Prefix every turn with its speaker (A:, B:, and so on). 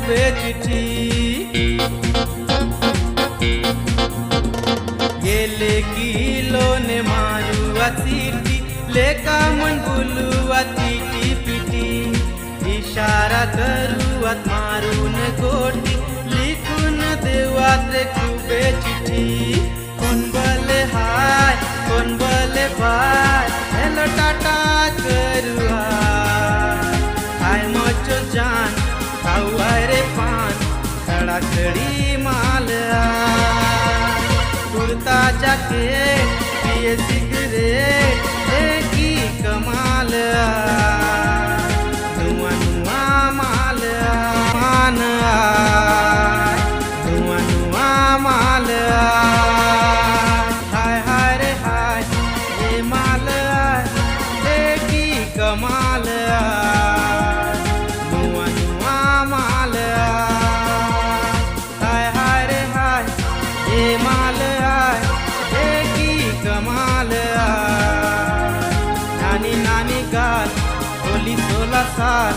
A: खूबे चिट्ठी गेले किलो ने मारुआ सीटी लेका मन बुलुआ चीटी पिटी इशारा करुआत मारून गोटी लिखून देवात रे खूबे चिट्ठी कोण बोले हाय कोण बोले बाय हेलो टाटा करुआ हाय मोचो जान खाऊआ रे पान खड़ा खड़ी माल कुर्ता जाकेट पिए सिगरेट देखी कमाल धुआं धुआं माल मान धुआं धुआं माल हाय हाय रे हाय ये माल देखी कमाल धुआं धुआं माल हाय हाय रे हाय ये माल कमाल नानी नानी गाल होली 16 साल